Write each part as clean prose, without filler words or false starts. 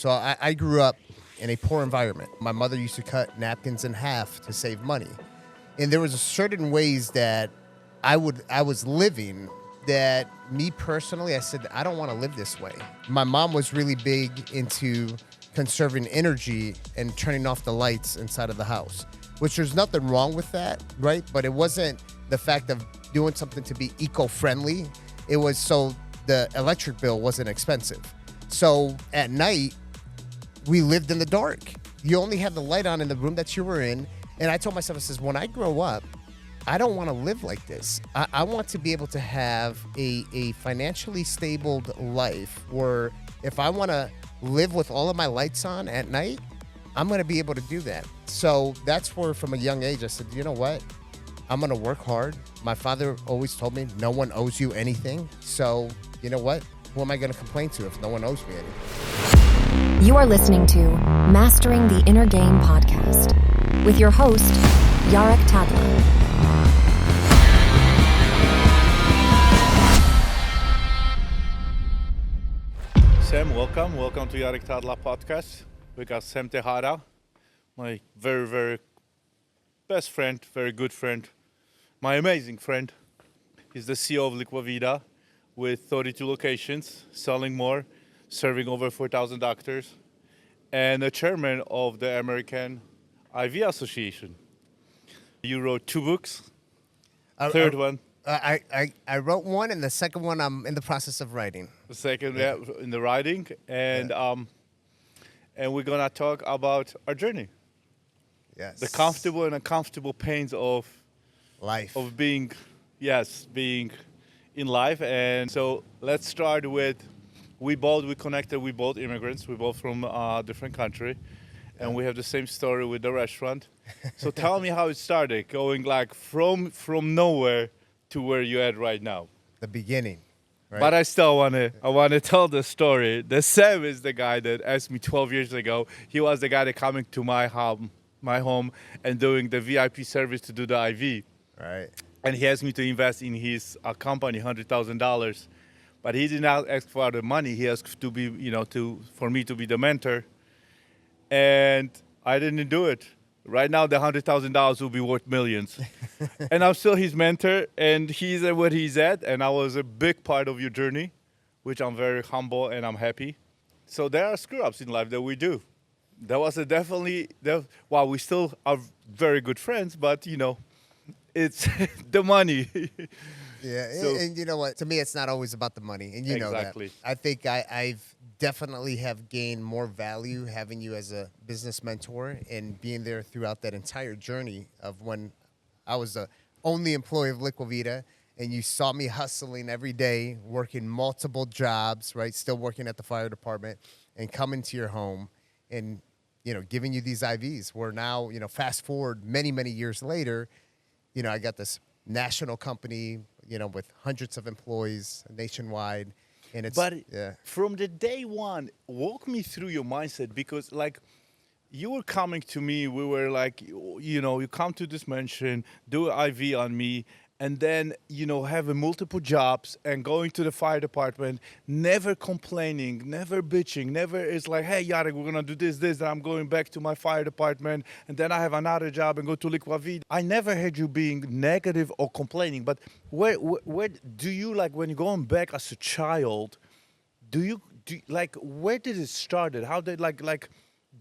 So I grew up in a poor environment. My mother used to cut napkins in half to save money. And there was a certain ways that I was living that me personally, I said, I don't want to live this way. My mom was really big into conserving energy and turning off the lights inside of the house, which there's nothing wrong with that, right? But it wasn't the fact of doing something to be eco-friendly. It was so the electric bill wasn't expensive. So at night, we lived in the dark. You only had the light on in the room that you were in. And I told myself, I says, when I grow up, I don't want to live like this. I want to be able to have a financially stable life where if I want to live with all of my lights on at night, I'm going to be able to do that. So that's where from a young age, I said, you know what? I'm going to work hard. My father always told me no one owes you anything. So you know what? Who am I going to complain to if no one owes me anything? You are listening to Mastering the Inner Game podcast with your host, Jarek Tadla. Sam, welcome. Welcome to Jarek Tadla podcast. We got Sam Tejada, my very, very best friend, very good friend, my amazing friend. He's the CEO of Liquivida with 32 locations, selling more, serving over 4,000 doctors, and the chairman of the American IV Association. You wrote 2 books, third one. I wrote one, and the second one I'm in the process of writing. The second in the writing, and we're gonna talk about our journey. Yes. The comfortable and uncomfortable pains of Life. of being in life. And so let's start with we both immigrants. We both from a different country, and we have the same story with the restaurant. So tell me how it started, going like from nowhere to where you're at right now. The beginning. Right? But I still wanna tell the story. The Sam is the guy that asked me 12 years ago. He was the guy that coming to my home and doing the VIP service to do the IV. Right. And he asked me to invest in his company, $100,000. But he did not ask for the money. He asked to be, for me to be the mentor. And I didn't do it. Right now, the $100,000 will be worth millions. And I'm still his mentor, and he's at where he's at, and I was a big part of your journey, which I'm very humble and I'm happy. So there are screw-ups in life that we do. There was we still are very good friends, but, it's the money. Yeah, So, and you know what? To me, it's not always about the money, and you know that. Exactly. I think I've definitely have gained more value having you as a business mentor and being there throughout that entire journey of when I was the only employee of Liquivida, and you saw me hustling every day, working multiple jobs, right? Still working at the fire department, and coming to your home and, giving you these IVs. Where now, fast forward many, many years later, I got this national company, with hundreds of employees nationwide. And from the day one, walk me through your mindset, because you were coming to me, we were like, you come to this mansion, do an IV on me, and then, having multiple jobs and going to the fire department, never complaining, never bitching, never is like, hey, Jarek, we're going to do this, and I'm going back to my fire department, and then I have another job and go to Liquivida. I never heard you being negative or complaining, but where do you, when you're going back as a child, where did it start? How did,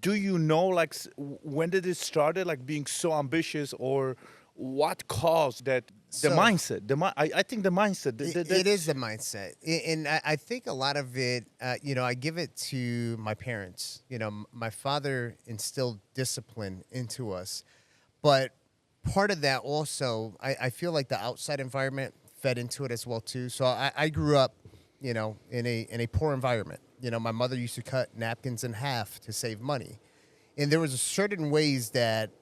do you know, when did it started, being so ambitious, or what caused that? The mindset. I think the mindset. It is the mindset. And I think a lot of it, I give it to my parents. My father instilled discipline into us. But part of that also, I feel like the outside environment fed into it as well, too. So I grew up, in a poor environment. My mother used to cut napkins in half to save money. And there was certain ways that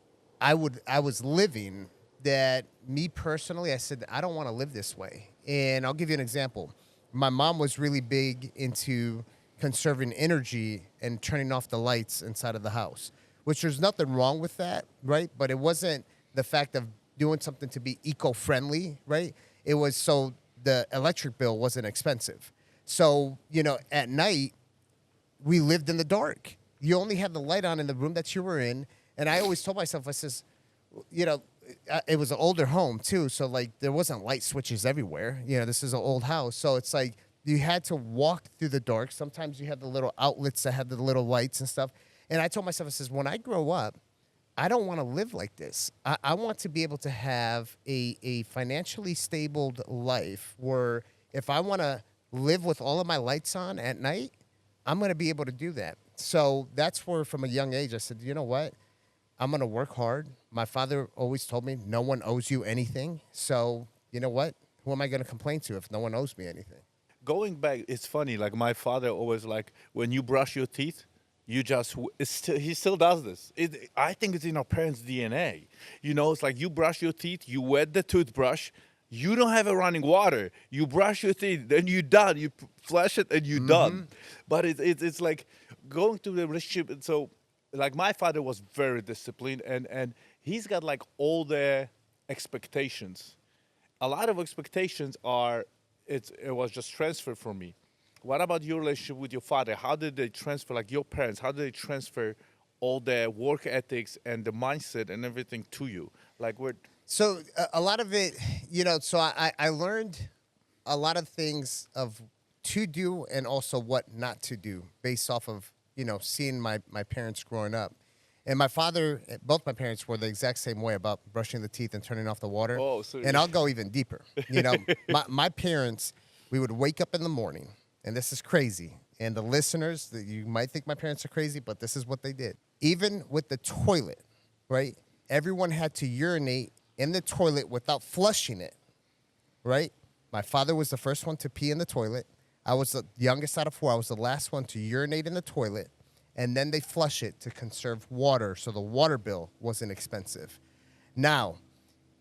I was living that me personally, I said, I don't want to live this way. And I'll give you an example. My mom was really big into conserving energy and turning off the lights inside of the house, which there's nothing wrong with that, right? But it wasn't the fact of doing something to be eco-friendly, right? It was so the electric bill wasn't expensive. So, at night, we lived in the dark. You only had the light on in the room that you were in. And I always told myself, I says, you know, it was an older home too. So like there wasn't light switches everywhere. You know, this is an old house. So it's like you had to walk through the dark. Sometimes you had the little outlets that had the little lights and stuff. And I told myself, I says, when I grow up, I don't want to live like this. I want to be able to have a financially stable life where if I want to live with all of my lights on at night, I'm going to be able to do that. So that's where from a young age I said, you know what? I'm going to work hard. My father always told me no one owes you anything. So you know what? Who am I going to complain to if no one owes me anything? Going back, it's funny. Like my father always like when you brush your teeth, you just he still does this. I think it's in our parents' DNA. You know, it's like you brush your teeth, you wet the toothbrush. You don't have a running water. You brush your teeth, then you're done. You flush it, and you're done. But it's like going to the relationship. So, like my father was very disciplined, and he's got like all the expectations. A lot of expectations are it was just transferred from me. What about your relationship with your father? How did they transfer, like your parents, how did they transfer all the work ethics and the mindset and everything to you? Like what? So a lot of it, you know, so I learned a lot of things of to do and also what not to do based off of, you know, seeing my parents growing up. And my father, both my parents were the exact same way about brushing the teeth and turning off the water. Oh, so and I'll go even deeper. You know, my parents, we would wake up in the morning, and this is crazy. And the listeners, you might think my parents are crazy, but this is what they did. Even with the toilet, right? Everyone had to urinate in the toilet without flushing it, right? My father was the first one to pee in the toilet. I was the youngest out of four. I was the last one to urinate in the toilet. And then they flush it to conserve water so the water bill wasn't expensive. Now,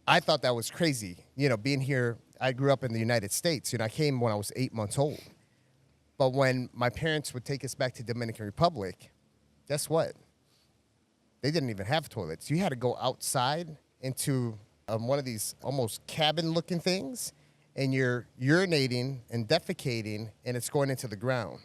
I thought that was crazy. You know, being here, I grew up in the United States. You know, I came when I was 8 months old. But when my parents would take us back to Dominican Republic, guess what? They didn't even have toilets. You had to go outside into one of these almost cabin-looking things, and you're urinating and defecating, and it's going into the ground.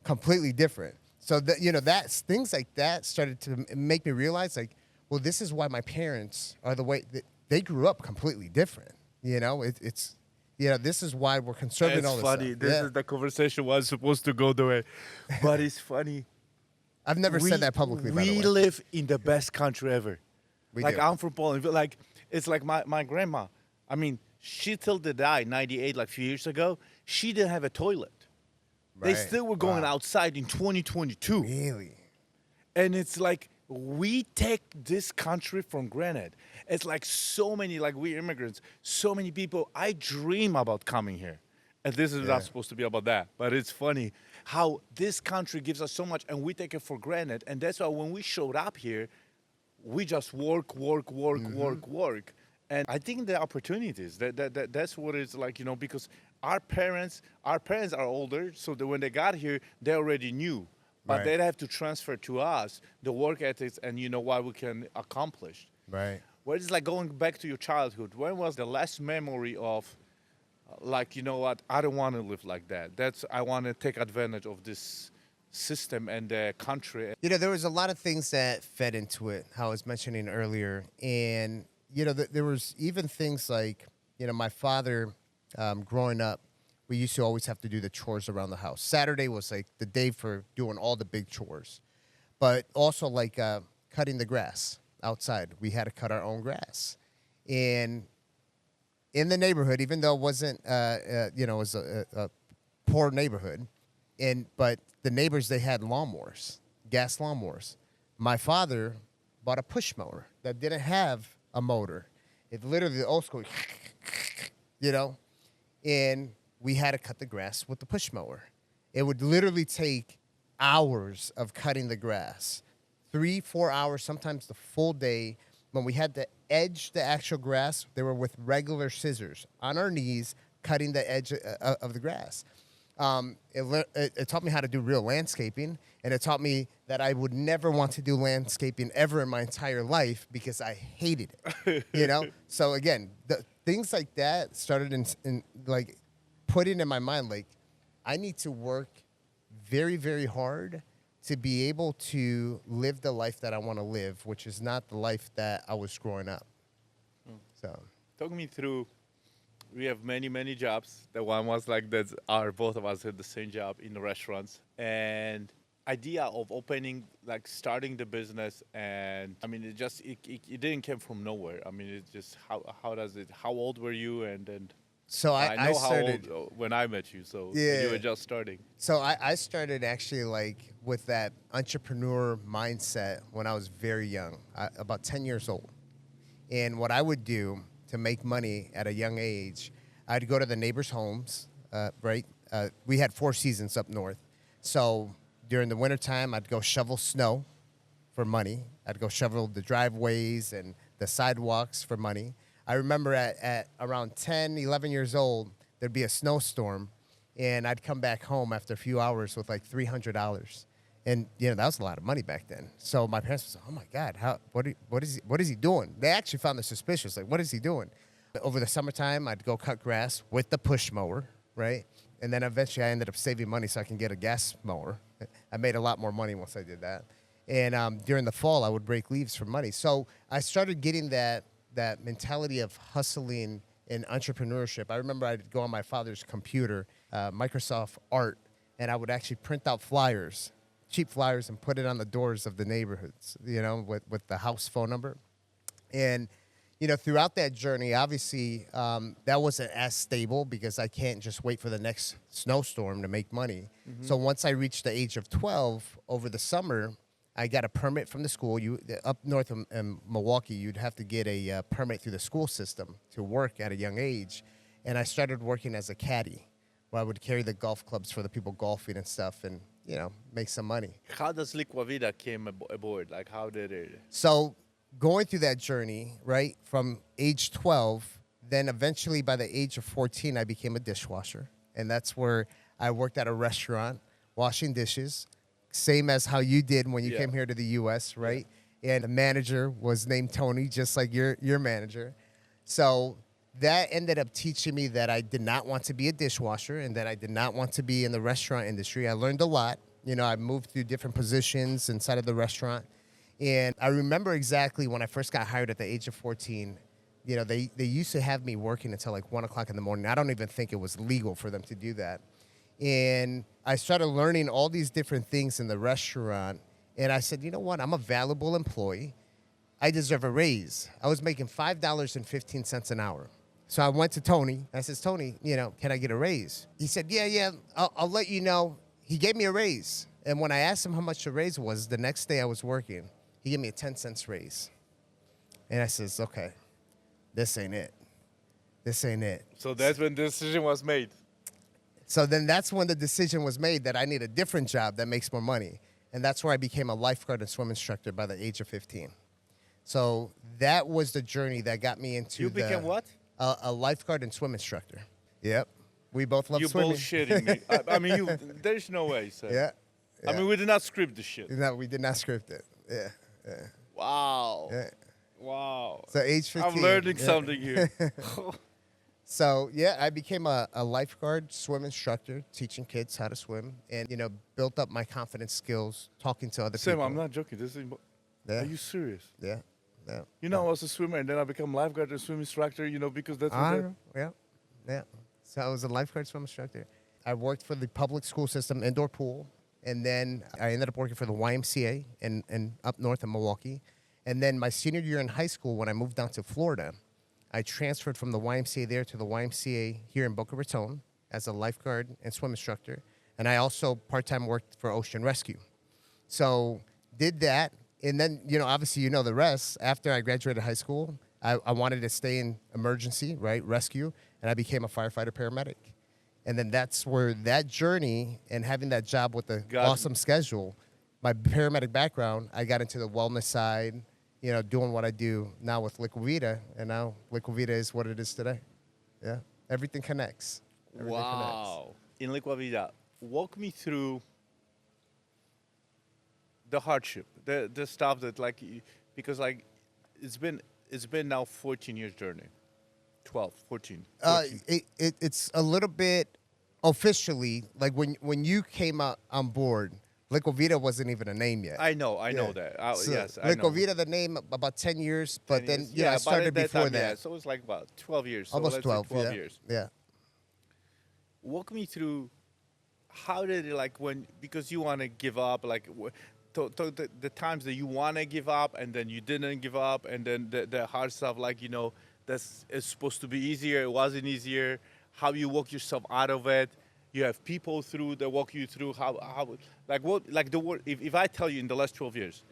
Completely different. So, you know, that's things like that started to make me realize, like, well, this is why my parents are the way that they grew up completely different. You know, it's you know, this is why we're conserving all this funny. stuff. This is the conversation was supposed to go the way, but it's funny. I've never said that publicly, by the way. We live in the best country ever. We like do. I'm from Poland. Like it's like my grandma. I mean, she till they died, 98, like a few years ago. She didn't have a toilet. They Right. still were going Wow. outside in 2022. Really? And it's like we take this country for granted. It's like so many, like we immigrants, so many people. I dream about coming here. And this is not supposed to be about that. But it's funny how this country gives us so much and we take it for granted. And that's why when we showed up here, we just work. And I think the opportunities, that's what it's like, you know, because our parents are older, so that when they got here, they already knew. But Right. they'd have to transfer to us the work ethics and, you know, what we can accomplish. Right. Well, it's like going back to your childhood. When was the last memory of, like, you know what, I don't want to live like that. I want to take advantage of this system and the country. You know, there was a lot of things that fed into it, how I was mentioning earlier. And, you know, there was even things like, you know, my father, growing up, we used to always have to do the chores around the house. Saturday was like the day for doing all the big chores. But also like cutting the grass outside. We had to cut our own grass. And in the neighborhood, even though it wasn't, you know, it was a poor neighborhood, but the neighbors, they had lawnmowers, gas lawnmowers. My father bought a push mower that didn't have a motor. It literally, the old school, you know, and we had to cut the grass with the push mower. It would literally take hours of cutting the grass, 3-4 hours, sometimes the full day. When we had to edge the actual grass, they were with regular scissors on our knees, cutting the edge of the grass. It taught me how to do real landscaping, and it taught me that I would never want to do landscaping ever in my entire life because I hated it, you know? So again, the things like that started in like putting in my mind, like, I need to work very, very hard to be able to live the life that I want to live, which is not the life that I was growing up. So, Talk me through. We have many, many jobs. The one was like that. Both of us had the same job in the restaurants, and idea of opening, like starting the business, and I mean, it didn't come from nowhere. I mean, it just how does it? How old were you? And so I know started, how old when I met you. So Yeah. you were just starting. So I started actually like with that entrepreneur mindset when I was very young, about 10 years old. And what I would do to make money at a young age, I'd go to the neighbors' homes, right? We had 4 seasons up north. So during the wintertime, I'd go shovel snow for money. I'd go shovel the driveways and the sidewalks for money. I remember at around 10, 11 years old, there'd be a snowstorm, and I'd come back home after a few hours with like $300. And, that was a lot of money back then. So my parents was like, oh, my God, what is he doing? They actually found it suspicious. Like, what is he doing? Over the summertime, I'd go cut grass with the push mower, right? And then eventually I ended up saving money so I can get a gas mower. I made a lot more money once I did that. And during the fall, I would break leaves for money. So I started getting that mentality of hustling and entrepreneurship. I remember I'd go on my father's computer, Microsoft Art, and I would actually print out flyers, cheap flyers, and put it on the doors of the neighborhoods, with the house phone number. And, throughout that journey, obviously, that wasn't as stable because I can't just wait for the next snowstorm to make money. Mm-hmm. So once I reached the age of 12, over the summer, I got a permit from the school. Up north in Milwaukee, you'd have to get a permit through the school system to work at a young age. And I started working as a caddy, where I would carry the golf clubs for the people golfing and stuff and, make some money. How does Liquivida came aboard? Like, how did it? So going through that journey, right, from age 12, then eventually by the age of 14, I became a dishwasher. And that's where I worked at a restaurant washing dishes, same as how you did when you came here to the U.S., right? Yeah. And the manager was named Tony, just like your manager. So that ended up teaching me that I did not want to be a dishwasher and that I did not want to be in the restaurant industry. I learned a lot. I moved through different positions inside of the restaurant. And I remember exactly when I first got hired at the age of 14, they used to have me working until like 1 o'clock in the morning. I don't even think it was legal for them to do that. And I started learning all these different things in the restaurant. And I said, you know what? I'm a valuable employee. I deserve a raise. I was making $5.15 an hour. So I went to Tony. I said, Tony, can I get a raise? He said, yeah, I'll let you know. He gave me a raise. And when I asked him how much the raise was, the next day I was working, he gave me a 10-cent raise. And I says, okay, this ain't it. This ain't it. So that's when the decision was made. So then that's when the decision was made that I need a different job that makes more money. And that's where I became a lifeguard and swim instructor by the age of 15. So that was the journey that got me into became what? A lifeguard and swim instructor. Yep. We both love You're swimming. You're bullshitting me. I mean, there's no way, sir. Yeah. I mean, we did not script the shit. No, we did not script it. Yeah. Wow. Yeah. Wow. So age 15. I'm learning something here. So, I became a lifeguard swim instructor, teaching kids how to swim, and, built up my confidence skills, talking to other Sam, people. I'm not joking. Are you serious? Yeah. I was a swimmer, and then I become lifeguard and swim instructor, because that's what Yeah. So I was a lifeguard swim instructor. I worked for the public school system, indoor pool, and then I ended up working for the YMCA in up north in Milwaukee. And then my senior year in high school, when I moved down to Florida, I transferred from the YMCA there to the YMCA here in Boca Raton as a lifeguard and swim instructor. And I also part-time worked for Ocean Rescue. So did that. And then, obviously, the rest. After I graduated high school, I wanted to stay in emergency, right, rescue, and I became a firefighter paramedic. And then that's where that journey and having that job with the awesome schedule, my paramedic background, I got into the wellness side, doing what I do now with Liquivida, and now Liquivida is what it is today. Yeah, everything connects. Everything wow. In Liquivida, walk me through the hardship, the stuff that because it's been now 14 years journey, 12, 14. 14. It's a little bit officially, like when you came out on board, Liquivida wasn't even a name yet. I know Yeah. that. So Yes, I know. Liquivida, the name, about 10 years, but 10 then years. I but started at that before time, that. Yeah, so it's like about 12 years. So Almost let's 12. say 12 Yeah. years. Yeah. Walk me through how did it, like, when, because you want to give up, like the times that you want to give up and then you didn't give up, and then the hard stuff, like, that's it's supposed to be easier, it wasn't easier, how you walk yourself out of it. You have people through that walk you through how like what, like the word, if I tell you in the last 12 years,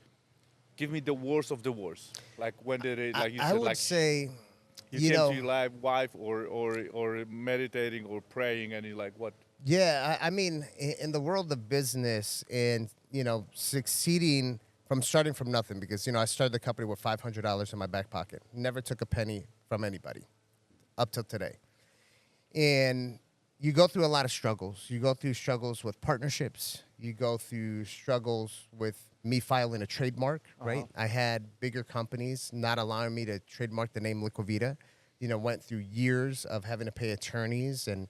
give me the worst of the worst, like when did it, like you I said, would like say, you came to your wife or meditating or praying, and you're like, what? yeah, I mean, in the world of business and, succeeding from starting from nothing, because, I started the company with $500 in my back pocket, never took a penny from anybody up till today. And you go through a lot of struggles. You go through struggles with partnerships. You go through struggles with me filing a trademark, right? I had bigger companies not allowing me to trademark the name Liquivida. Went through years of having to pay attorneys and,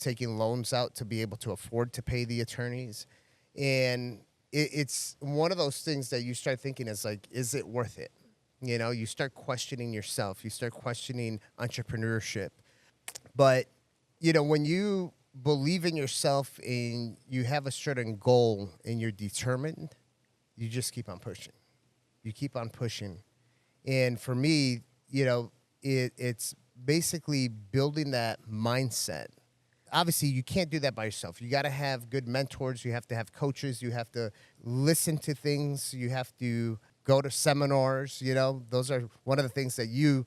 taking loans out to be able to afford to pay the attorneys. And it's one of those things that you start thinking is like, is it worth it? You start questioning yourself. You start questioning entrepreneurship. But, when you believe in yourself and you have a certain goal and you're determined, you just keep on pushing. You keep on pushing. And for me, it's basically building that mindset. Obviously, you can't do that by yourself. You got to have good mentors. You have to have coaches. You have to listen to things. You have to go to seminars. Those are one of the things that you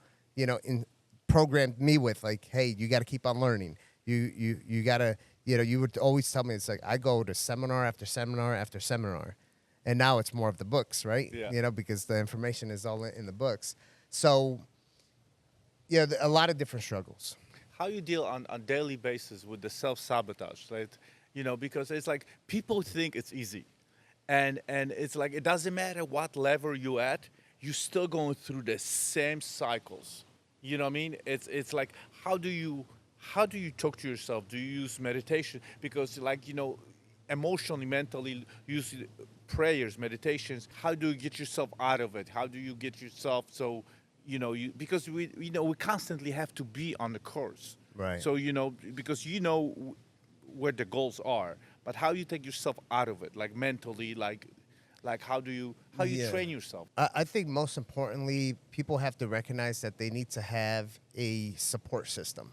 programmed me with. Like, hey, you got to keep on learning. You got to, you would always tell me, it's like, I go to seminar after seminar after seminar. And now it's more of the books, right? Yeah. Because the information is all in the books. So, yeah, a lot of different struggles. How you deal on daily basis with the self-sabotage, right? Because it's like people think it's easy, and it's like it doesn't matter what level you at, you're still going through the same cycles. You know what I mean? It's like, how do you talk to yourself? Do you use meditation? Because, like, emotionally, mentally, use prayers, meditations. How do you get yourself out of it? How do you get yourself so because we constantly have to be on the course. Right. So, because where the goals are, but how you take yourself out of it, like mentally, like how you train yourself? I think most importantly, people have to recognize that they need to have a support system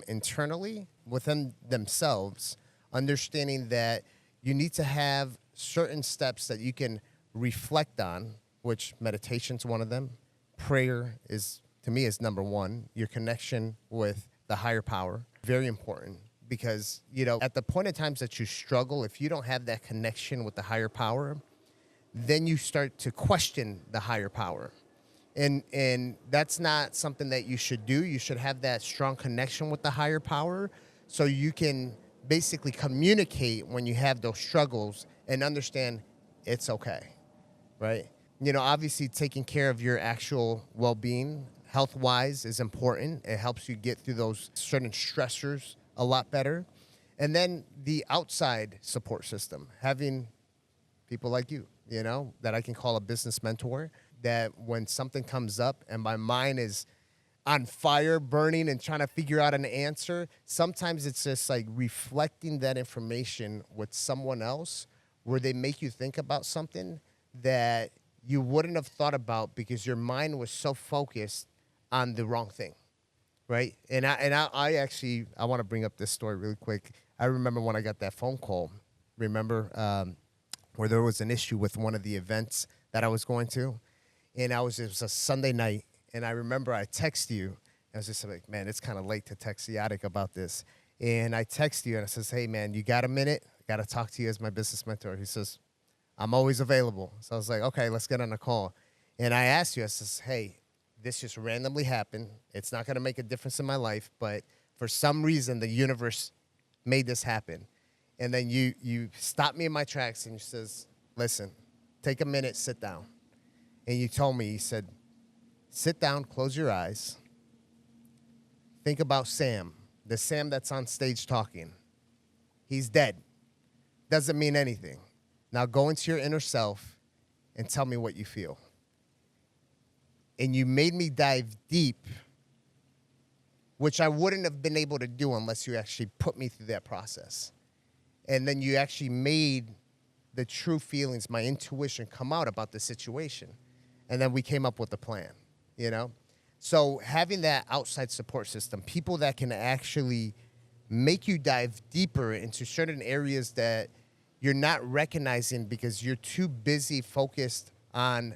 internally within themselves, understanding that you need to have certain steps that you can reflect on, which meditation's one of them. Prayer is, to me, is number one. Your connection with the higher power, very important, because, at the point in times that you struggle, if you don't have that connection with the higher power, then you start to question the higher power. And that's not something that you should do. You should have that strong connection with the higher power so you can basically communicate when you have those struggles and understand it's okay, right? Obviously taking care of your actual well-being, health-wise, is important. It helps you get through those certain stressors a lot better. And then the outside support system, having people like you, that I can call a business mentor, that when something comes up and my mind is on fire, burning, and trying to figure out an answer, sometimes it's just like reflecting that information with someone else where they make you think about something that you wouldn't have thought about because your mind was so focused on the wrong thing, right? And I actually want to bring up this story really quick. I remember when I got that phone call, where there was an issue with one of the events that I was going to, and it was a Sunday night, and I remember I texted you, and I was just like, man, it's kind of late to text Jarek about this. And I text you, and I says, hey, man, you got a minute? I got to talk to you as my business mentor. He says, I'm always available. So I was like, okay, let's get on a call. And I asked you, I says, hey, this just randomly happened. It's not going to make a difference in my life, but for some reason, the universe made this happen. And then you stopped me in my tracks and you says, listen, take a minute, sit down. And you told me, you said, sit down, close your eyes, think about Sam, the Sam that's on stage talking, he's dead. Doesn't mean anything. Now go into your inner self and tell me what you feel. And you made me dive deep, which I wouldn't have been able to do unless you actually put me through that process. And then you actually made the true feelings, my intuition, come out about the situation. And then we came up with a plan, you know? So having that outside support system, people that can actually make you dive deeper into certain areas that you're not recognizing because you're too busy focused on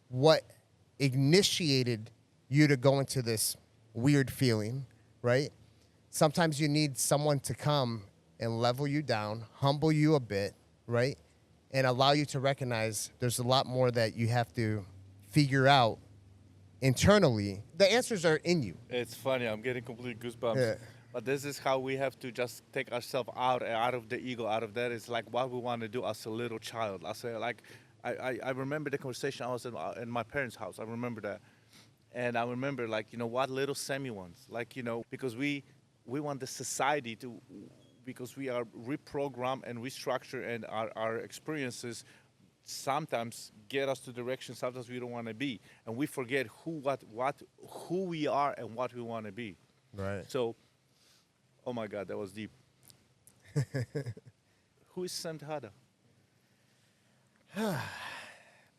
what initiated you to go into this weird feeling, right? Sometimes you need someone to come and level you down, humble you a bit, right? And allow you to recognize there's a lot more that you have to figure out internally. The answers are in you. It's funny. I'm getting complete goosebumps. Yeah. But this is how we have to just take ourselves out of the ego, out of that. It's like what we want to do as a little child. I say, like, I remember the conversation. I was in my parents' house. I remember that. And I remember, like, you know, what little Sammy wants. Like, you know, because we want the society to, because we are reprogrammed and restructured, and our experiences sometimes get us to direction sometimes we don't want to be. And we forget who we are and what we want to be. Right. So, oh my God, that was deep. Who is Sam Tejada?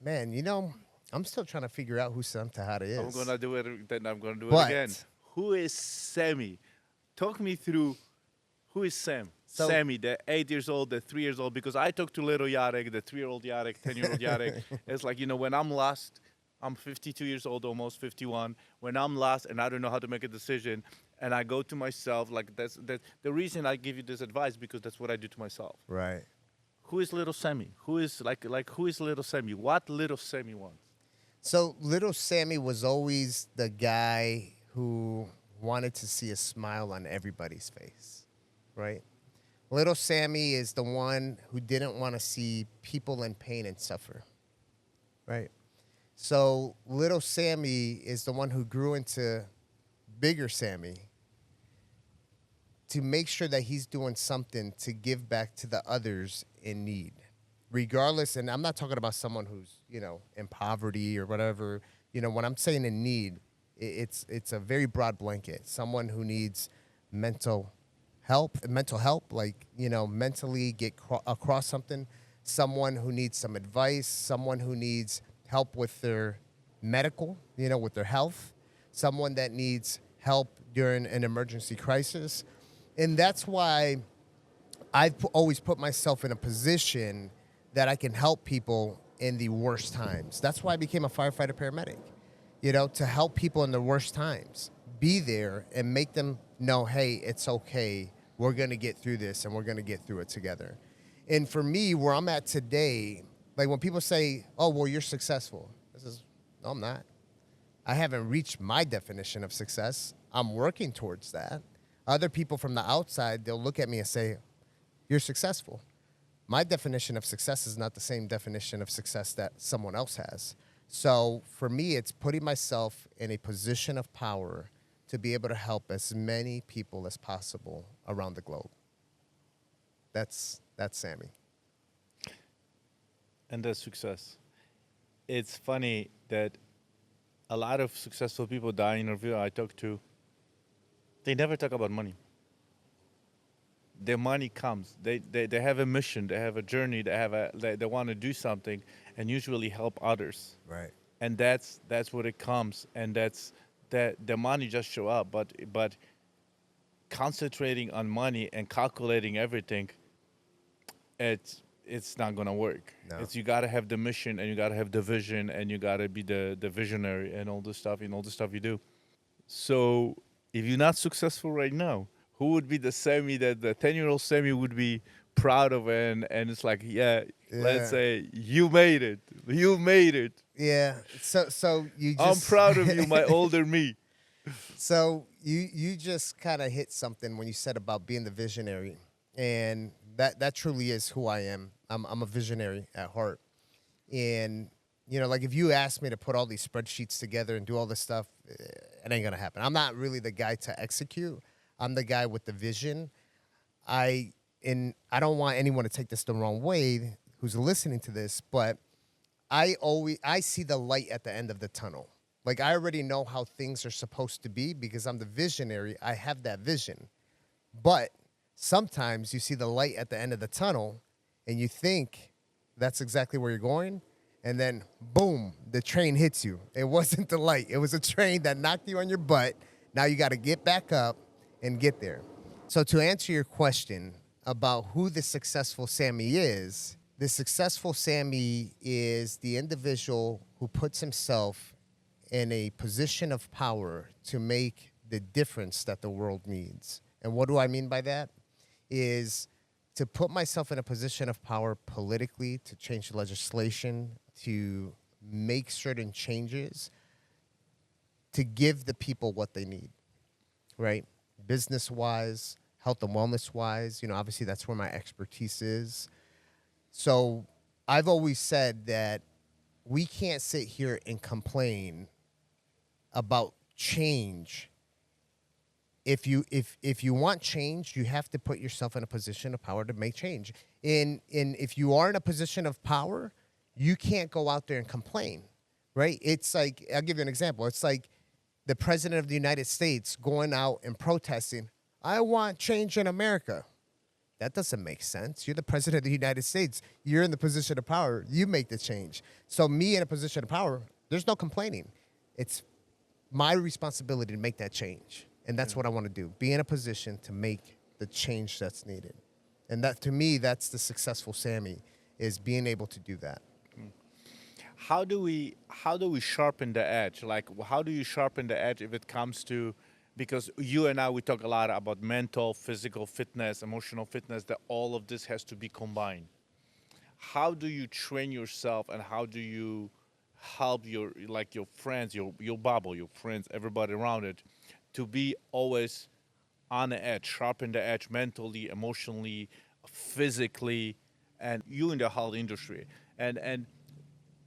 Man, you know, I'm still trying to figure out who Sam Tejada is. I'm going to do it, then I'm going to do But- it again. Who is Sammy? Talk me through, who is Sam? So- Sammy, the 8 years old, the 3 years old, because I talked to little Jarek, the 3-year-old Jarek, 10-year-old Jarek. It's like, you know, when I'm lost, I'm 52 years old, almost 51. When I'm lost and I don't know how to make a decision, and I go to myself, like that's the reason I give you this advice, because that's what I do to myself. Right. Who is little Sammy? Who is like who is little Sammy? What little Sammy wants? So little Sammy was always the guy who wanted to see a smile on everybody's face, right? Little Sammy is the one who didn't want to see people in pain and suffer, right? So little Sammy is the one who grew into bigger Sammy to make sure that he's doing something to give back to the others in need, regardless. And I'm not talking about someone who's, you know, in poverty or whatever. You know, when I'm saying in need, it's a very broad blanket. Someone who needs mental help, like, you know, mentally get across something. Someone who needs some advice. Someone who needs help with their medical, you know, with their health. Someone that needs help during an emergency crisis. And that's why I've always put myself in a position that I can help people in the worst times. That's why I became a firefighter paramedic, you know, to help people in the worst times. Be there and make them know, hey, it's okay. We're going to get through this, and we're going to get through it together. And for me, where I'm at today, like when people say, oh, well, you're successful. No, I'm not. I haven't reached my definition of success. I'm working towards that. Other people from the outside, they'll look at me and say, you're successful. My definition of success is not the same definition of success that someone else has. So for me, it's putting myself in a position of power to be able to help as many people as possible around the globe. That's Sammy. And that's success. It's funny that a lot of successful people that I interview, I talk to, they never talk about money. Their money comes. They have a mission. They have a journey. They want to do something, and usually help others. Right. And that's what it comes. And that's the money just show up. But concentrating on money and calculating everything, it's not gonna work. No. It's, you gotta have the mission, and you gotta have the vision, and you gotta be the visionary, and all the stuff you do. So if you're not successful right now, who would be the Sammy that the 10-year-old Sammy would be proud of, and it's like, let's say you made it. Yeah. So you just I'm proud of you, my older me. So you just kind of hit something when you said about being the visionary, and that truly is who I am. I'm a visionary at heart, and you know, like if you ask me to put all these spreadsheets together and do all this stuff, it ain't gonna happen. I'm not really the guy to execute. I'm the guy with the vision. I don't want anyone to take this the wrong way who's listening to this, but I see the light at the end of the tunnel. Like, I already know how things are supposed to be because I'm the visionary. I have that vision. But sometimes you see the light at the end of the tunnel and you think that's exactly where you're going. And then, boom, the train hits you. It wasn't the light. It was a train that knocked you on your butt. Now you got to get back up and get there. So to answer your question about who the successful Sammy is, the successful Sammy is the individual who puts himself in a position of power to make the difference that the world needs. And what do I mean by that? Is to put myself in a position of power politically, to change legislation, to make certain changes, to give the people what they need, right? Business-wise, health and wellness-wise, obviously that's where my expertise is. So I've always said that we can't sit here and complain about change. If you want change, you have to put yourself in a position of power to make change. If you are in a position of power, you can't go out there and complain, right? It's like, I'll give you an example. It's like the president of the United States going out and protesting, I want change in America. That doesn't make sense. You're the president of the United States. You're in the position of power. You make the change. So me in a position of power, there's no complaining. It's my responsibility to make that change. And that's what I want to do. Be in a position to make the change that's needed. And that, to me, that's the successful Sammy, is being able to do that. How do we sharpen the edge? Like, how do you sharpen the edge if it comes to, because you and I, we talk a lot about mental, physical fitness, emotional fitness, that all of this has to be combined. How do you train yourself, and how do you help your friends, your bubble, your friends, everybody around it, to be always on the edge, sharpen the edge mentally, emotionally, physically, and you in the health industry. And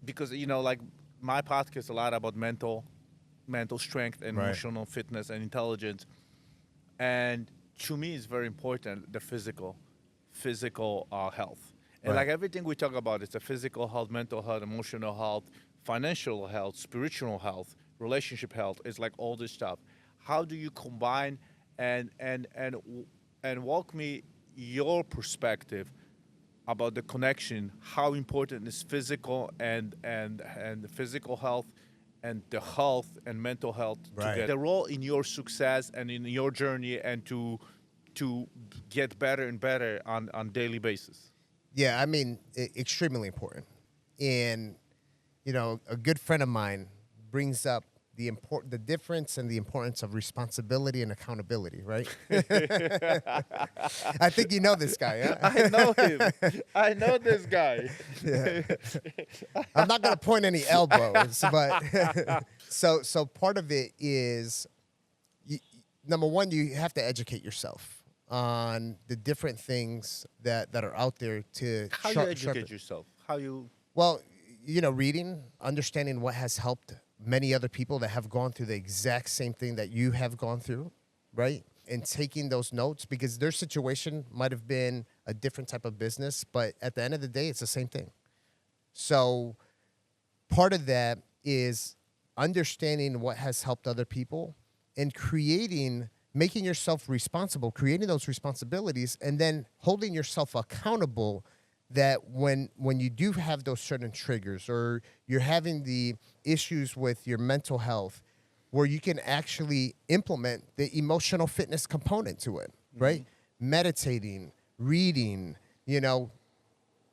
because, like my podcast is a lot about mental strength and emotional fitness and intelligence. And to me, it's very important, the physical health. And like everything we talk about, it's a physical health, mental health, emotional health, financial health, spiritual health, relationship health. It's like all this stuff. How do you combine and walk me your perspective about the connection, how important is physical and the physical health and the health and mental health together. The role in your success and in your journey, and to get better and better on daily basis. Yeah, I mean, extremely important. And, a good friend of mine brings up the difference and the importance of responsibility and accountability, right? I think you know this guy, huh? I know him. I know this guy. Yeah. I'm not going to point any elbows, but so part of it is, number one, you have to educate yourself on the different things that are out there to How you educate yourself? Well, reading, understanding what has helped many other people that have gone through the exact same thing that you have gone through, right? And taking those notes, because their situation might have been a different type of business, but at the end of the day, it's the same thing. So part of that is understanding what has helped other people and making yourself responsible, creating those responsibilities, and then holding yourself accountable that when you do have those certain triggers, or you're having the issues with your mental health, where you can actually implement the emotional fitness component to it, right? Meditating, reading,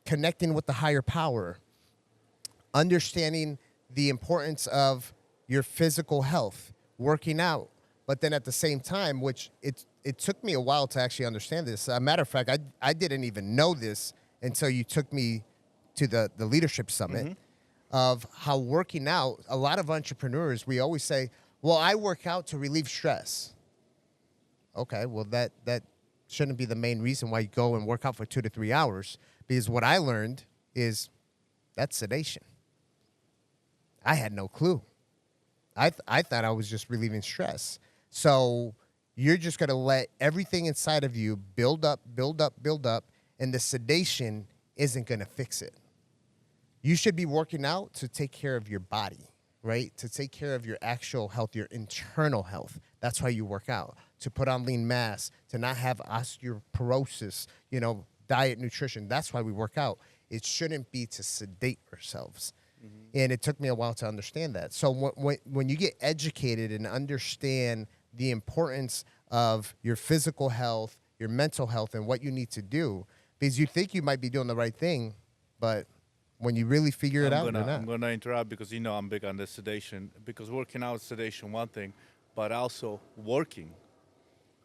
connecting with the higher power, understanding the importance of your physical health, working out, but then at the same time, which it took me a while to actually understand this. As a matter of fact, I didn't even know this until you took me to the leadership summit, of how working out, a lot of entrepreneurs, we always say, well, I work out to relieve stress. Okay, well, that shouldn't be the main reason why you go and work out for 2 to 3 hours, because what I learned is that's sedation. I had no clue. I thought I was just relieving stress. So you're just going to let everything inside of you build up, build up, build up, and the sedation isn't going to fix it. You should be working out to take care of your body, right? To take care of your actual health, your internal health. That's why you work out. To put on lean mass, to not have osteoporosis, diet, nutrition. That's why we work out. It shouldn't be to sedate ourselves. And it took me a while to understand that. So when you get educated and understand the importance of your physical health, your mental health, and what you need to do, because you think you might be doing the right thing, but when you really figure it out, you're not. I'm going to interrupt because, I'm big on the sedation. Because working out is sedation, one thing, but also working.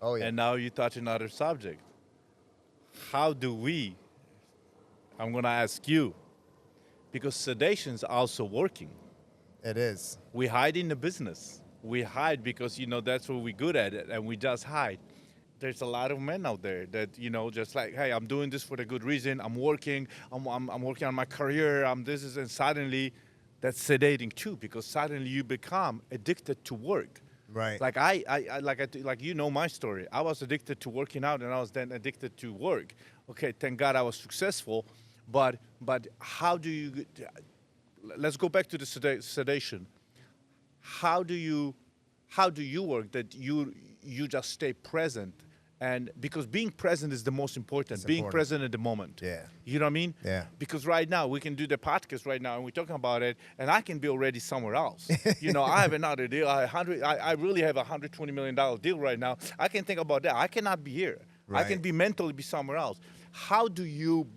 Oh, yeah. And now you touch another subject. How do we, I'm going to ask you, because sedation is also working. It is. We hide in the business. We hide because, that's what we're good at it, and we just hide. There's a lot of men out there that, just like, hey, I'm doing this for the good reason. I'm working. I'm working on my career. And suddenly that's sedating too, because suddenly you become addicted to work. Right. Like my story. I was addicted to working out, and I was then addicted to work. Okay, thank God I was successful, but how do you? Let's go back to the sedation. How do you work that you just stay present? And because being present is the most important. Present at the moment. Yeah. You know what I mean? Yeah. Because right now we can do the podcast right now and we're talking about it, and I can be already somewhere else. I have another deal. I really have a $120 million deal right now. I can think about that. I cannot be here. Right. I can be mentally be somewhere else. How do you?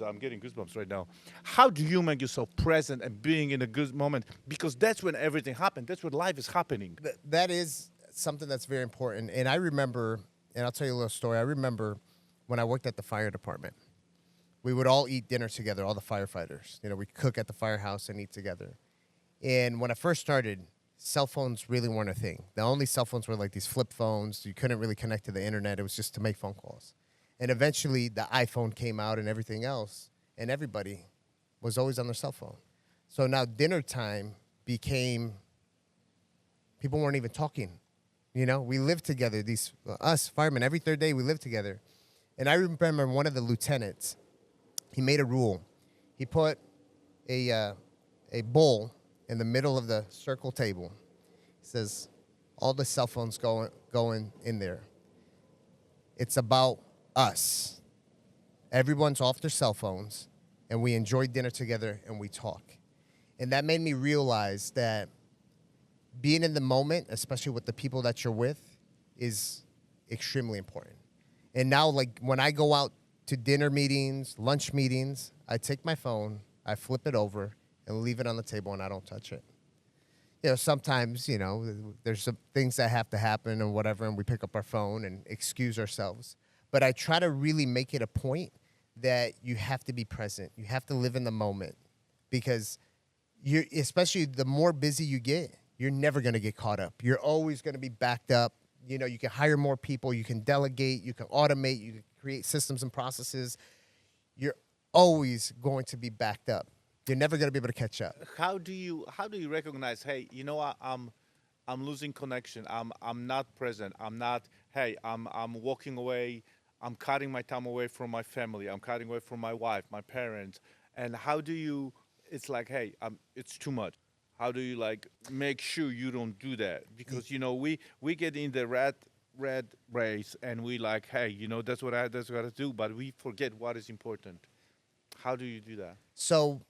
I'm getting goosebumps right now. How do you make yourself present and being in a good moment? Because that's when everything happens. That's when life is happening. That is something that's very important. And I remember, and I'll tell you a little story. I remember when I worked at the fire department, we would all eat dinner together, all the firefighters. We'd cook at the firehouse and eat together. And when I first started, cell phones really weren't a thing. The only cell phones were like these flip phones. You couldn't really connect to the internet. It was just to make phone calls. And eventually the iPhone came out and everything else, and everybody was always on their cell phone. So now dinner time became, people weren't even talking. We lived together, us firemen, every third day we lived together. And I remember one of the lieutenants, he made a rule. He put a bowl in the middle of the circle table. He says, all the cell phones going in there. It's about us. Everyone's off their cell phones, and we enjoy dinner together and we talk. And that made me realize that being in the moment, especially with the people that you're with, is extremely important. And now, like, when I go out to dinner meetings, lunch meetings, I take my phone, I flip it over, and leave it on the table, and I don't touch it. Sometimes, there's some things that have to happen or whatever, and we pick up our phone and excuse ourselves. But I try to really make it a point that you have to be present. You have to live in the moment, because especially the more busy you get, you're never going to get caught up. You're always going to be backed up. You can hire more people. You can delegate. You can automate. You can create systems and processes. You're always going to be backed up. You're never going to be able to catch up. How do you recognize, hey, I'm losing connection. I'm not present. I'm walking away. I'm cutting my time away from my family. I'm cutting away from my wife, my parents. And how do you, it's like, hey, it's too much. How do you make sure you don't do that? Because we get in the rat race and we hey, that's what I do, but we forget what is important. How do you do that? So,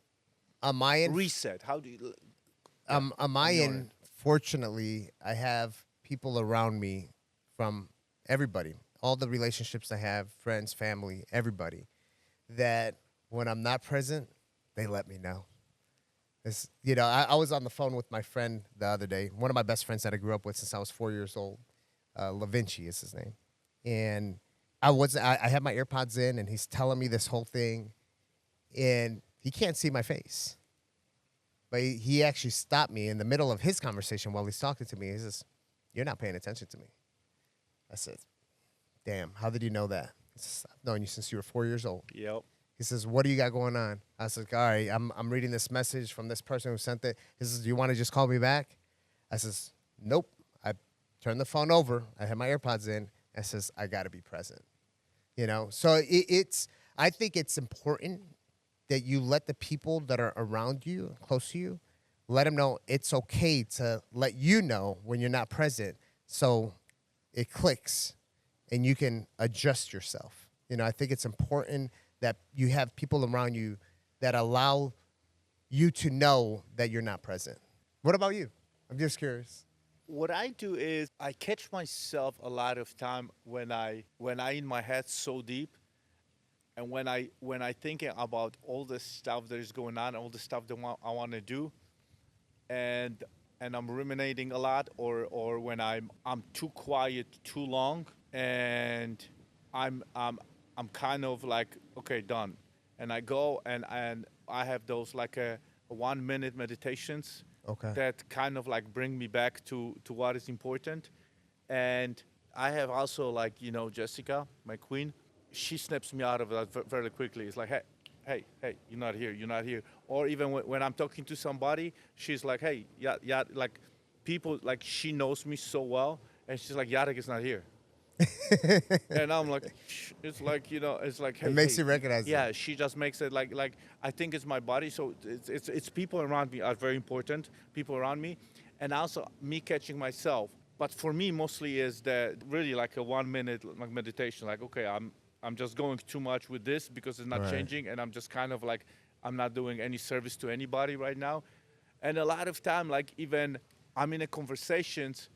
on my end, reset. How do you? On my end, fortunately, I have people around me from everybody, all the relationships I have, friends, family, everybody, that when I'm not present, they let me know. I was on the phone with my friend the other day, one of my best friends that I grew up with since I was 4 years old. LaVinci is his name. And I had my AirPods in, and he's telling me this whole thing, and he can't see my face. But he actually stopped me in the middle of his conversation while he's talking to me. He says, "You're not paying attention to me." I said, "Damn, how did you know that?" He says, "I've known you since you were 4 years old." Yep. He says, "What do you got going on?" I said, "All right, I'm reading this message from this person who sent it." He says, "Do you want to just call me back?" I says, "Nope. turn the phone over. I have my AirPods in, and it says, I got to be present. So it's, I think it's important that you let the people that are around you, close to you, let them know it's okay to let you know when you're not present, so it clicks and you can adjust yourself. I think it's important that you have people around you that allow you to know that you're not present. What about you? I'm just curious. What I do is I catch myself a lot of time when I in my head so deep, and when I thinking about all the stuff that is going on, all the stuff that I want to do, and I'm ruminating a lot, or when I'm too quiet too long, and I'm kind of like, okay, done, and I go and I have those like a 1 minute meditations. Okay. That kind of like bring me back to what is important. And I have also like, Jessica, my queen, she snaps me out of that very quickly. It's like, hey, you're not here. Or even when I'm talking to somebody, she's like, hey, yeah, like people, like she knows me so well. And she's like, Jarek is not here. And I'm like, it's like, it's like, hey, it makes you recognize it. Yeah, she just makes it like I think it's my body. So it's people around me are very important, people around me, and also me catching myself. But for me, mostly is that really like a 1 minute like meditation. Like, okay, I'm just going too much with this because it's not Right. changing, and I'm just kind of like I'm not doing any service to anybody right now. And a lot of time, like even I'm in a conversations,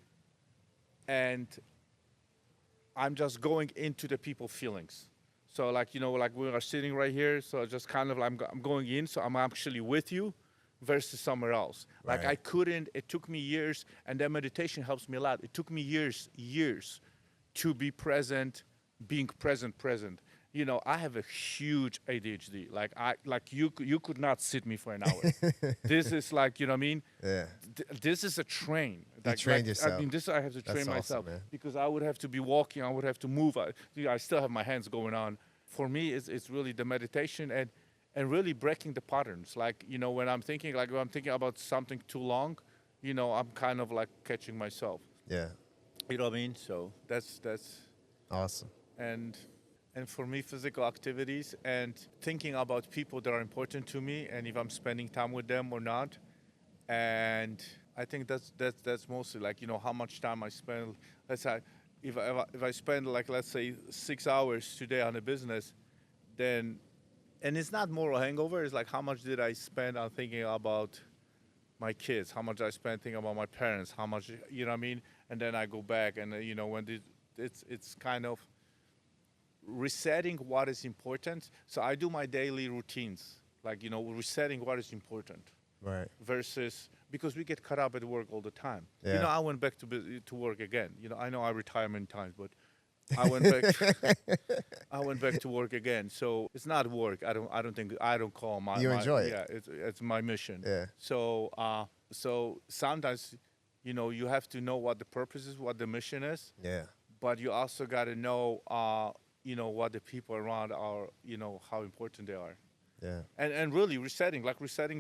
and I'm just going into the people's feelings. So like, like we are sitting right here. So just kind of like I'm going in. So I'm actually with you versus somewhere else. Like Right. it took me years, and that meditation helps me a lot. It took me years to be present, being present. I have a huge ADHD. Like you could not sit me for an hour. This is like, you know what I mean? Yeah. This is a train. You trained yourself. I mean, this I have to train That's awesome, myself, man. because I would have to be walking. I would have to move. I still have my hands going on. For me, it's really the meditation and really breaking the patterns. Like, when I'm thinking about something too long, I'm kind of like catching myself. Yeah. You know what I mean? So that's Awesome. and for me, physical activities and thinking about people that are important to me, and if I'm spending time with them or not. And I think that's mostly like, how much time I spend. Let's say if I spend like, let's say 6 hours today on a business, then, and it's not moral hangover. It's like, how much did I spend on thinking about my kids? How much I spent thinking about my parents? How much, you know what I mean? And then I go back, and when it's kind of resetting what is important. So I do my daily routines, like, resetting what is important. Right. Versus, because we get caught up at work all the time. Yeah. I went back to work again. I know I retire many times, but I went back. I went back to work again. So it's not work. I don't call my. You enjoy it. Yeah, it's my mission. Yeah. So sometimes, you have to know what the purpose is, what the mission is. Yeah. But you also got to know, what the people around are, how important they are. Yeah. And really resetting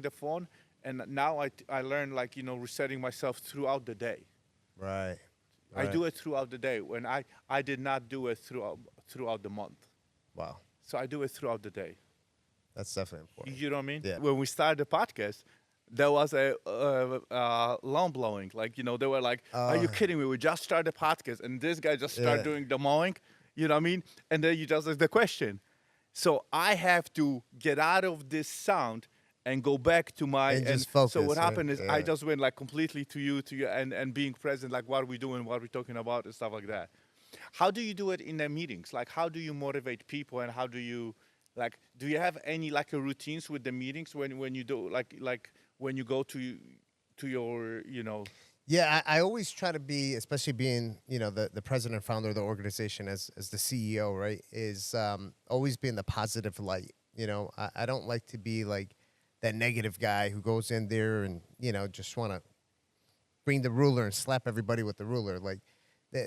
the phone. And now I learn, like, resetting myself throughout the day. Right. I do it throughout the day, when I did not do it throughout the month. Wow. So I do it throughout the day. That's definitely important. You know what I mean? Yeah. When we started the podcast, there was a lawn blowing. Like, they were like, are you kidding me? We just started the podcast, and this guy just started doing the mowing. You know what I mean? And then you just ask the question. So I have to get out of this sound and go back to my And just focus, so what right? happened is Yeah. I just went like completely to you and being present, like what are we doing, what are we talking about, and stuff like that. How do you do it in the meetings? Like, how do you motivate people, and how do you, like, do you have any like a routines with the meetings when you do like when you go to your Yeah, I always try to be, especially being, the president and founder of the organization as the CEO, right, is always being the positive light. I don't like to be like that negative guy who goes in there and, just want to bring the ruler and slap everybody with the ruler, like,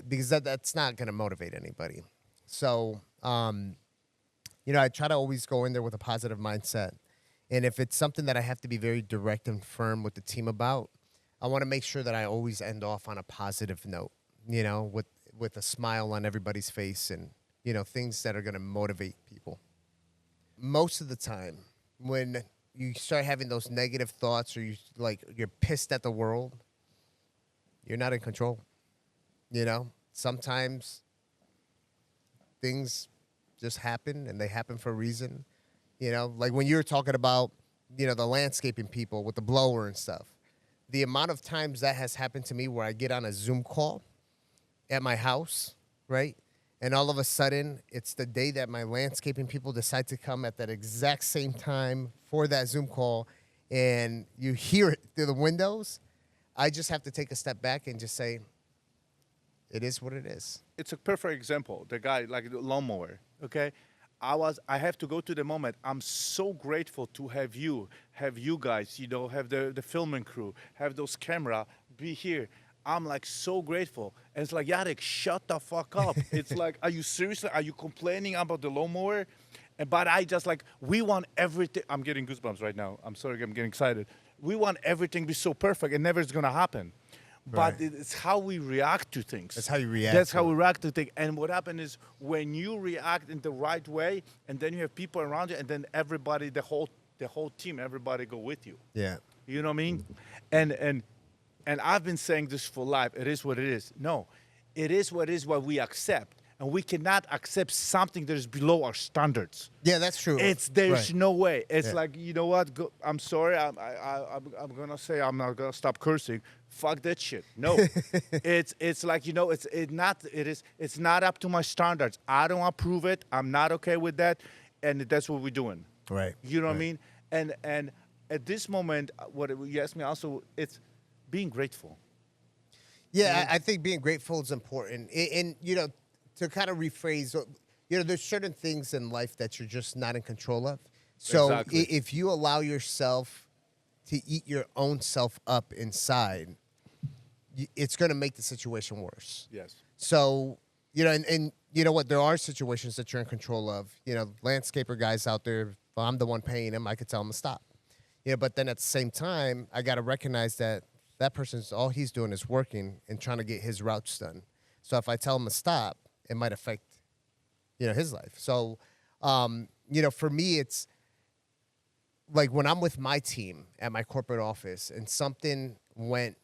because that's not going to motivate anybody. So, I try to always go in there with a positive mindset. And if it's something that I have to be very direct and firm with the team about, I want to make sure that I always end off on a positive note. with a smile on everybody's face and, things that are going to motivate people. Most of the time, when you start having those negative thoughts or you're pissed at the world, you're not in control. Sometimes things just happen and they happen for a reason. Like when you were talking about, the landscaping people with the blower and stuff, the amount of times that has happened to me where I get on a Zoom call at my house, right? And all of a sudden, it's the day that my landscaping people decide to come at that exact same time for that Zoom call, and you hear it through the windows. I just have to take a step back and just say, it is what it is. It's a perfect example. The guy, like the lawnmower, okay? I have to go to the moment. I'm so grateful to have you guys, have the filming crew, have those camera, be here. I'm like so grateful. And it's like, Jarek, shut the fuck up. It's like, are you seriously? Are you complaining about the lawnmower? But I just like, we want everything. I'm getting goosebumps right now. I'm sorry, I'm getting excited. We want everything to be so perfect. It never is going to happen. But Right. it's how we react to things. That's how you react. That's how to we it. react to things. And what happens is when you react in the right way, and then you have people around you, and then everybody, the whole team, everybody go with you. Yeah. You know what I mean? And I've been saying this for life. It is what it is. No, it is what we accept. And we cannot accept something that is below our standards. Yeah, that's true. There's Right. no way. It's Yeah. like, you know what? I'm sorry. I'm gonna say I'm not gonna stop cursing. Fuck that shit. No, it's like it's not up to my standards. I don't approve it. I'm not okay with that, and that's what we're doing. Right. You know what I Right. mean? And at this moment, what you asked me also, it's being grateful. Yeah, I think being grateful is important. And to kind of rephrase, there's certain things in life that you're just not in control of. So Exactly. if you allow yourself to eat your own self up inside, it's going to make the situation worse. Yes. So, and you know what? There are situations that you're in control of. Landscaper guys out there, if I'm the one paying them, I could tell them to stop. But then at the same time, I got to recognize that person's, all he's doing is working and trying to get his routes done. So if I tell him to stop, it might affect, his life. So, for me, it's like when I'm with my team at my corporate office and something went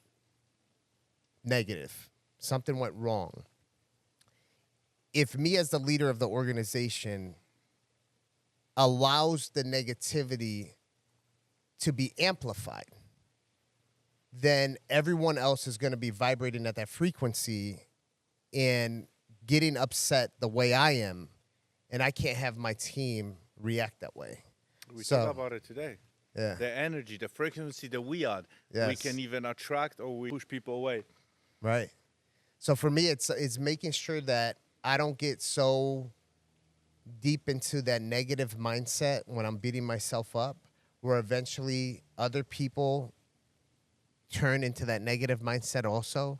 negative, something went wrong. If me as the leader of the organization allows the negativity to be amplified, then everyone else is going to be vibrating at that frequency and getting upset the way I am, and I can't have my team react that way. We So- talk about it today. Yeah. The energy, the frequency that we are, we Yes. can even attract or we push people away. Right. So for me, it's making sure that I don't get so deep into that negative mindset when I'm beating myself up, where eventually other people turn into that negative mindset also,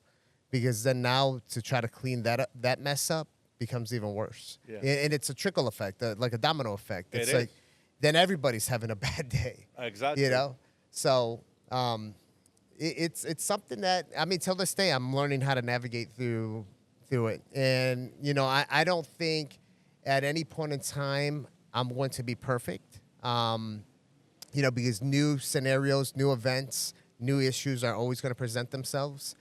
because then now to try to clean that mess up becomes even worse. Yeah. And it's a trickle effect, like a domino effect. It It's is. like then everybody's having a bad day. Exactly. So it's something that, till this day I'm learning how to navigate through it. And I don't think at any point in time I'm going to be perfect. Because new scenarios, new events, new issues are always going to present themselves.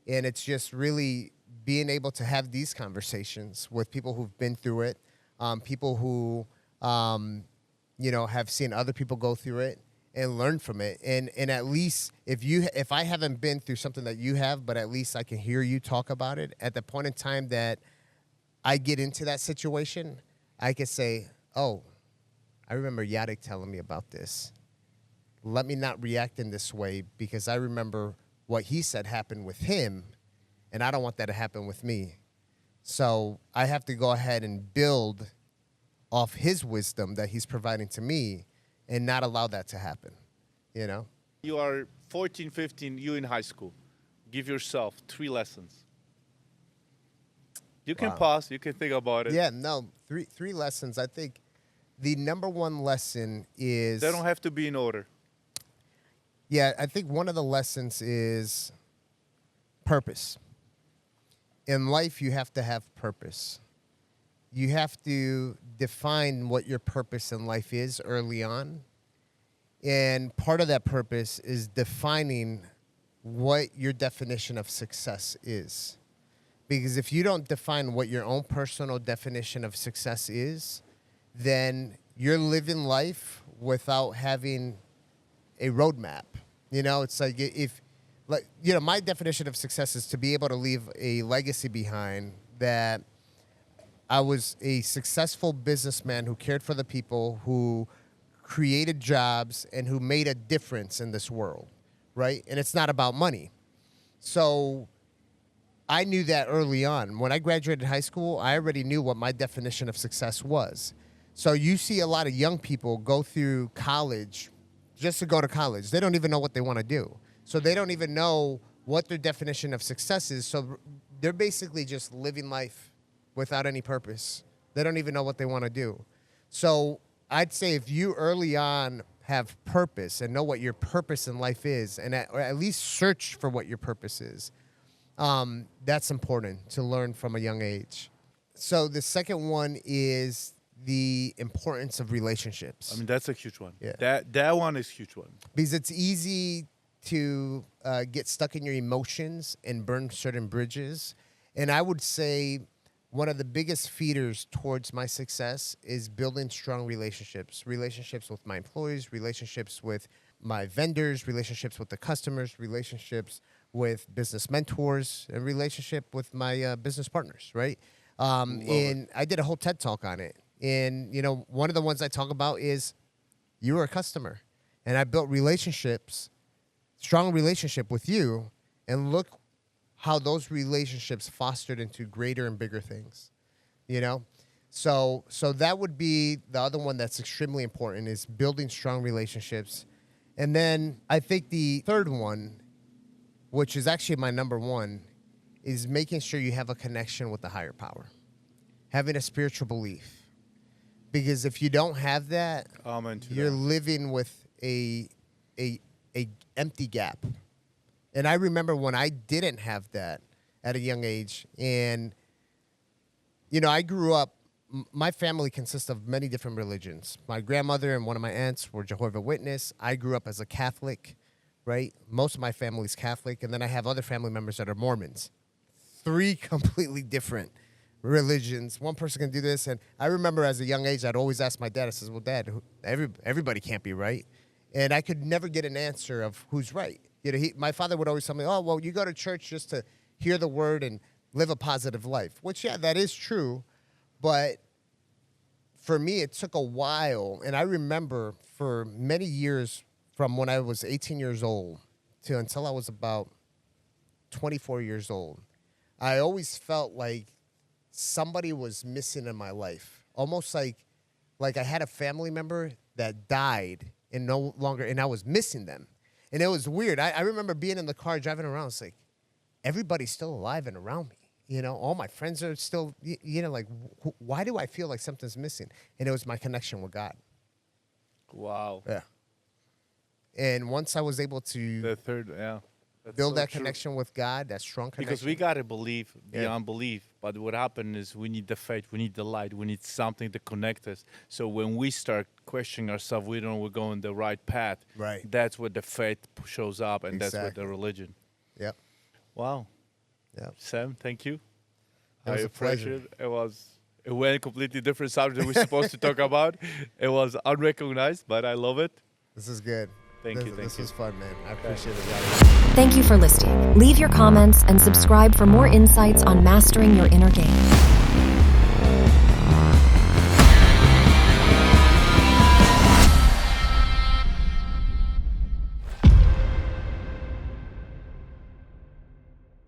And it's just really being able to have these conversations with people who've been through it, people who, have seen other people go through it and learn from it. And at least if I haven't been through something that you have, but at least I can hear you talk about it, at the point in time that I get into that situation, I can say, oh, I remember Jarek telling me about this. Let me not react in this way because I remember what he said happened with him, and I don't want that to happen with me. So I have to go ahead and build off his wisdom that he's providing to me and not allow that to happen, You are 14, 15, you in high school. Give yourself 3 lessons. You can Wow. pause, you can think about it. Yeah, no, three lessons. I think the number one lesson is... They don't have to be in order. Yeah, I think one of the lessons is purpose. in life, you have to have purpose. You have to define what your purpose in life is early on. And part of that purpose is defining what your definition of success is. Because if you don't define what your own personal definition of success is, then you're living life without having a roadmap. You know, it's like my definition of success is to be able to leave a legacy behind that I was a successful businessman who cared for the people, who created jobs, and who made a difference in this world, right? And it's not about money. So I knew that early on. When I graduated high school, I already knew what my definition of success was. So you see a lot of young people go through college just to go to college. They don't even know what they want to do. So they don't even know what their definition of success is. So they're basically just living life without any purpose. They don't even know what they want to do. So I'd say if you early on have purpose and know what your purpose in life is, and or at least search for what your purpose is, that's important to learn from a young age. So the second one is the importance of relationships. I mean, that's a huge one. Yeah. That one is a huge one. Because it's easy to get stuck in your emotions and burn certain bridges. And I would say one of the biggest feeders towards my success is building strong relationships. Relationships with my employees, relationships with my vendors, relationships with the customers, relationships with business mentors, and relationship with my business partners, right? And I did a whole TED Talk on it. And, you know, one of the ones I talk about is you are a customer. And I built relationships, strong relationship with you, and look how those relationships fostered into greater and bigger things, you know? So that would be the other one that's extremely important, is building strong relationships. And then I think the third one, which is actually my number one, is making sure you have a connection with the higher power, having a spiritual belief. Because if you don't have that, you're living with a empty gap. And I remember when I didn't have that at a young age. And, you know, I grew up, my family consists of many different religions. My grandmother and one of my aunts were Jehovah's Witness. I grew up as a Catholic, right? Most of my family's Catholic. And then I have other family members that are Mormons. 3 completely different religions. One person can do this. And I remember as a young age, I'd always ask my dad, I says, well, Dad, everybody can't be right. And I could never get an answer of who's right. You know, my father would always tell me, oh, well, you go to church just to hear the word and live a positive life, which, yeah, that is true. But for me, it took a while. And I remember for many years, from when I was 18 years old to until I was about 24 years old, I always felt like somebody was missing in my life. Almost like I had a family member that died and no longer, and I was missing them. And it was weird. I remember being in the car driving around. It's like, everybody's still alive and around me. You know, all my friends are still, you know, like, why do I feel like something's missing? And it was my connection with God. Wow. Yeah. And once I was able to build that connection with God, that strong connection. Because we got to believe beyond belief. But what happened is we need the faith, we need the light, we need something to connect us. So when we start questioning ourselves, we don't know we're going the right path. Right. That's where the faith shows up, and Exactly. that's where the religion. Yep. Wow. Yep. Sam, thank you. It was I a pleasure. appreciate it. It went completely different subject than we're supposed to talk about. It was unrecognized, but I love it. This is good. Thank you. This was fun, man. I Okay. appreciate it. Thank you for listening. Leave your comments and subscribe for more insights on mastering your inner game.